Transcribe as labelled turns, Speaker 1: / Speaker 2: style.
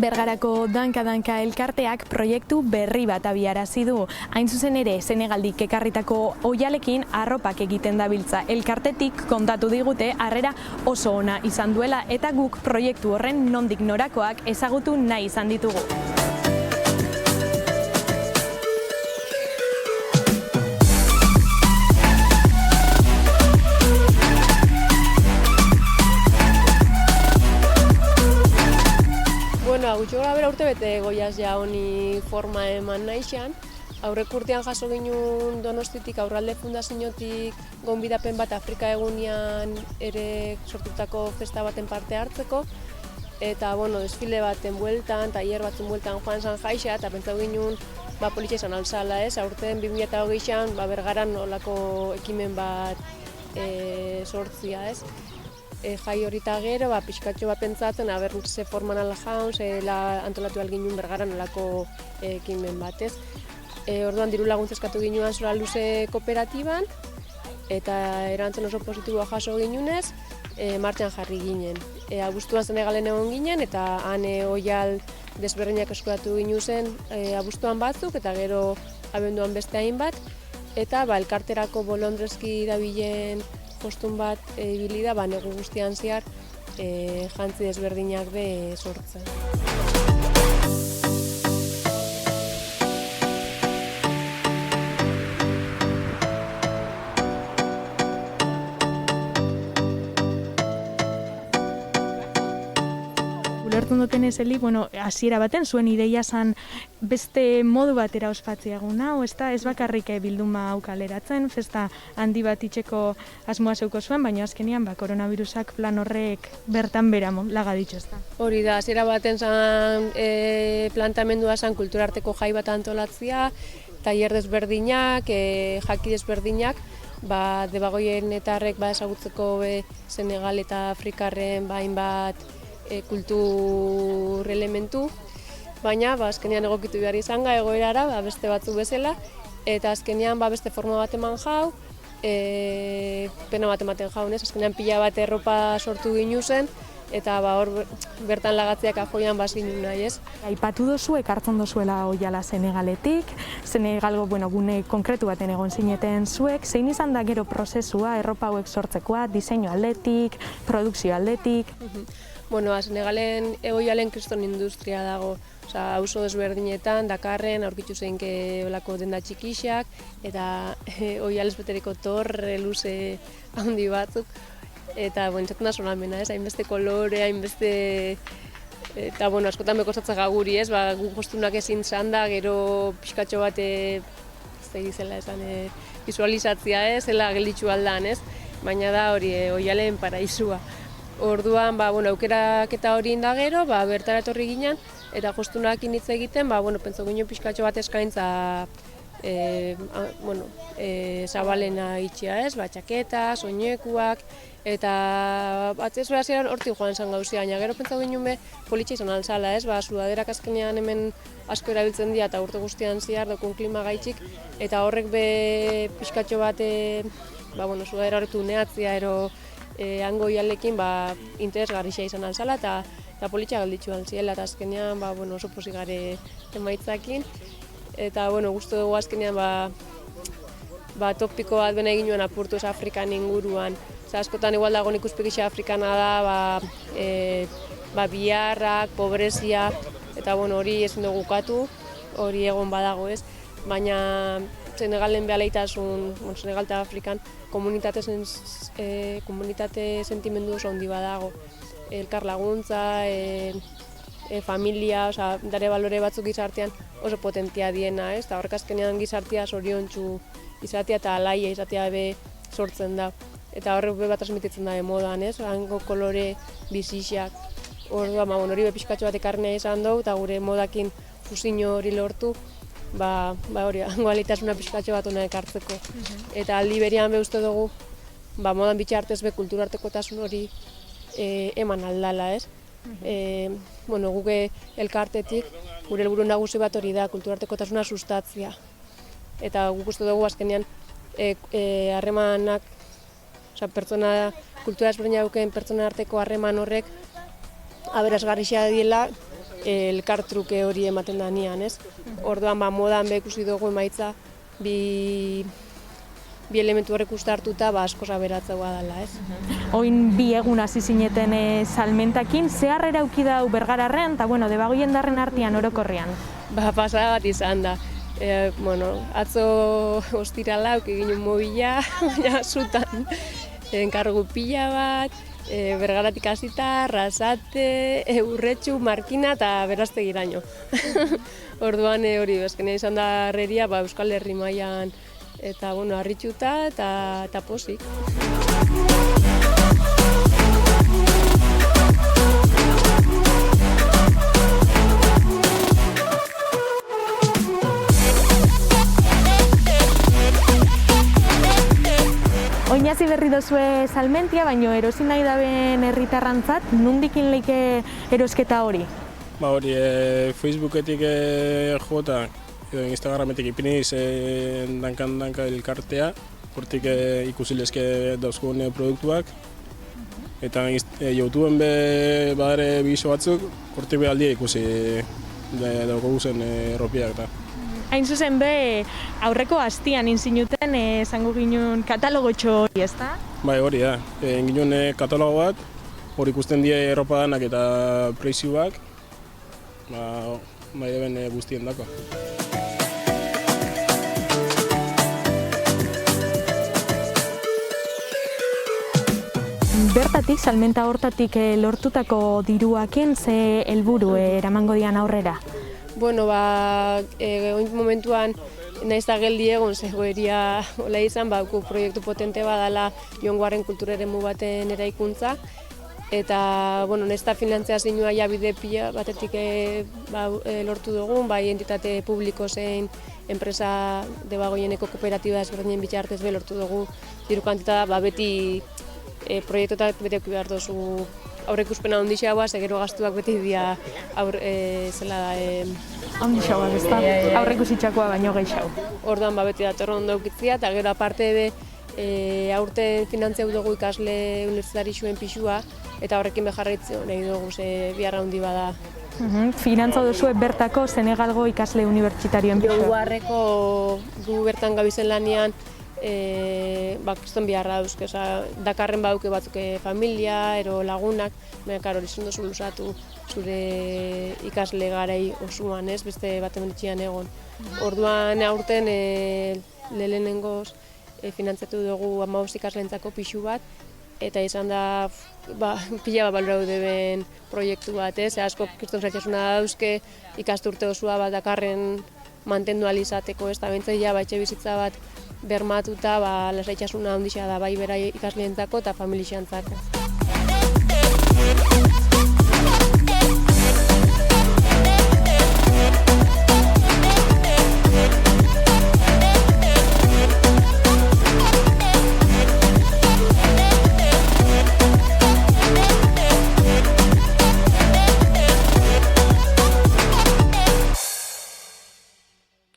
Speaker 1: Bergarako Danka elkarteak proiektu berri bat abiarazi du. Hain zuzen ere, Senegaldik ekarritako oihalekin arropak egiten dabiltza. Elkartetik kontatu digute harrera oso ona izan duela eta guk proiektu horren nondik norakoak ezagutu nahi izan ditugu.
Speaker 2: Gutxo gara bera urte bete goiaz ja honi forma eman naixan. Aurrek urtean jaso ginen Donostitik Aurralde Fundaziotik gonbidapen bat Afrika egunean ere sortutako festa baten parte hartzeko. Eta desfile baten bueltan, tailer batzen bueltan joan zan jaixa, eta pentsatu ginen politxa izan alzala, ez? Aurten 2008an Bergaran olako ekimen bat sortzia, ez? Jai horita gero, pixkatxo bat pentsatzen, ze forman ala jaun, zela antolatu alginun Bergaran olako ekimen batez. Orduan diru laguntza eskatu ginuan Zora Luze kooperatiban, eta erantzun oso positiboa jaso ginunez, martxan jarri ginen. Abuztuan Senegalen egon ginen, eta han oihal desberdinak eskuratu ginu zen abuztuan batzuk, eta gero abenduan beste hainbat, eta elkarterako bolondrezki dabilen kostun bat ibili da, negu guztian zehar jantzi desberdinak be sortzen.
Speaker 1: Ulertu duten ezeli, hasiera baten zuen ideia zan beste modu batera ospatzea eguna, ez bakarrik bilduma hau kaleratzen, festa handi bat itxeko asmoa zeuko zuen, baina azkenean koronavirusak plan horrek bertan bera laga ditxo, ezta?
Speaker 2: Hori da, hasiera baten zan plantamendua zan kulturarteko jai bat antolatzea, tailer desberdinak, jaki desberdinak, debagoien etarrek ezagutzeko Senegal eta Afrikarren hainbat kultur elementu, baina azkenean egokitu behar izan egoerara beste batzu bezala, eta azkenean beste forma bat eman jau, pena bat ematen jaun, azkenean pila bat erropa sortu ginu zen, eta hor bertan lagatzeak ajoian bazinu nahi, ez?
Speaker 1: Aipatu dozu, ekartzen dozuela oihala Senegaletik, Senegalgo gune konkretu baten egon zineten zuek, zein izan da gero prozesua, erropa hauek sortzekoa, diseinu aldetik, produkzio aldetik?
Speaker 2: Senegalen oihalen kriston industria dago, auzo desberdinetan, Dakarren, aurkitu zeinke olako denda txikixak, eta oihalez beteriko torre luze handi batzuk, eta entzaten da sonamena, hainbeste kolore, hainbeste... Eta askotan bekostatzen gaguri, gu jostunak ezin zan da, gero pixkatxo bat zela esan visualizatzea, zela gelditxu aldan, baina da hori oihalen paraizua. Orduan, aukerak eta hori inda gero, bertara etorri ginen, eta jostunak hitz egiten, pentsu ginen pixkatxo bat eskaintza zabalena itxia, txaketa, soinekuak, eta batzezua hasieran hortik joan zan gauzia, baina gero pentsu ginen politxa izan alzala, sudaderak azkenean hemen asko erabiltzen dira eta urte guztian zehar dokun klima gaitxik, eta horrek pixkatxo bat sudadera horretu neatzia ero hango oihalekin interesgarria izan alzala eta politxa galditxu altziela, eta azkenean oso pozik gare emaitzakin. Eta gustu dugu azkenean topiko bat bena egin nuen apurtuz Afrikan inguruan. Askotan igual dago ikuspegitza afrikana da, biharrak, pobrezia, eta hori ezin dugu ukatu, hori egon badago, ez? Baina Senegalen behaleitasun, Senegal eta Afrikan komunitate sentimendu oso handi badago. Elkar laguntza, familia, dare balore batzuk gizartean oso potentia diena, eta horrek azkenean gizartea zoriontsu izatea eta alaia izatea sortzen da. Eta horrek bat transmititzen da modan, hango kolore bizixak. Hori pixkatxo bat ekarnea izan dugu, eta gure modakin fusino hori lortu, hori, hango alitasuna pixkatxo bat hona ekartzeko. Eta aldi berian uste dugu, modan bitxartez kulturartekotasun hori eman aldala, ez? Guk elkartetik, gure helburu nagusi bat hori da, kulturartekotasuna sustatzea. Eta guk uste dugu azkenean harremanak, kultura ezberdina duken pertsona arteko harreman horrek aberasgarria diela elkartruke hori ematen da nian, ez? Orduan, modan ikusi dugu emaitza, bi elementu horrek uste hartuta, asko aberatzegoa dela, ez?
Speaker 1: Oin bi egun hasi zineten salmentakin, ze harrera auki dau Bergararrean, eta Debagoien darren artean orokorrean?
Speaker 2: Pasada bat izan da. Atzo ostirala auki ginen mobila, baina zutan enkargu pila bat, Bergaratik hasita, Arrasate, Urretxu, Markina eta Beraztegiraino. Orduan hori, azkenean izan da harreria Euskal Herri mailan eta harritxuta eta pozik.
Speaker 1: Oinazi berri dozue salmentia, baino erosi nahi daben herritarrantzat, nundikin leike erosketa hori?
Speaker 3: Hori, Facebooketik jota, edo Instagrametik ipiniz danka elkartea, hortik ikusilezke dauzkun produktuak. Eta YouTubeen badare bizo batzuk, hortik behaldia ikusi dauko guzen erropiak eta.
Speaker 1: Hain zuzen aurreko hastian inzinuten esango ginen katalogotxo hori, ezta?
Speaker 3: Bai, hori da. Ginen katalogo bat, hori ikusten die erropa danak eta prezioak, bai eben guztien dako.
Speaker 1: Bertatik, salmenta hortatik lortutako diruakin, ze helburu eramango dian aurrera?
Speaker 2: Oin momentuan nahiz da geldi egon zegoeria hola izan, proiektu potente badala Joangoaren kultura eremu baten eraikuntza. Eta, nahiz da finantziazioa ja bide pila batetik lortu dugun, bai entitate publiko zein enpresa Debagoieneko kooperatiba ezberdinen bitartez lortu dugu diru kantitatea, beti proiektuetan beti eduki behar duzu aurreikuspena ondixagoa, gero gastuak beti dira
Speaker 1: ondixagoa, ezta? Aurreikusitzakoa baino gehiago.
Speaker 2: Orduan beti datorra ondo eukitzia, eta gero aparte aurten finantziau dugu ikasle unibertsitarixuen pixua, eta horrekin beharritzen nahi dugu, biharra handi bada.
Speaker 1: Finantza duzue bertako Senegalgo ikasle unibertsitarioen pixua?
Speaker 2: Guarreko gu bertan gabizen lanian, kriston biharra dauzke, dakarren baduke batzuk familia, ero lagunak, baina hori zondo lusatu zure ikasle garai osuan, beste baten ditxian egon. Orduan aurten lehenengoz finantzatu dugu 15 ikasleentzako pixu bat, eta izan da pila bat balorau deben proiektu bat, asko kriston zaitxasuna dauzke ikasturte osua bat dakarren mantendu alizateko, eta bentzai etxe bizitza bat bermatuta lasaitxasuna handia da bai bera ikasleentzako eta familixantzako.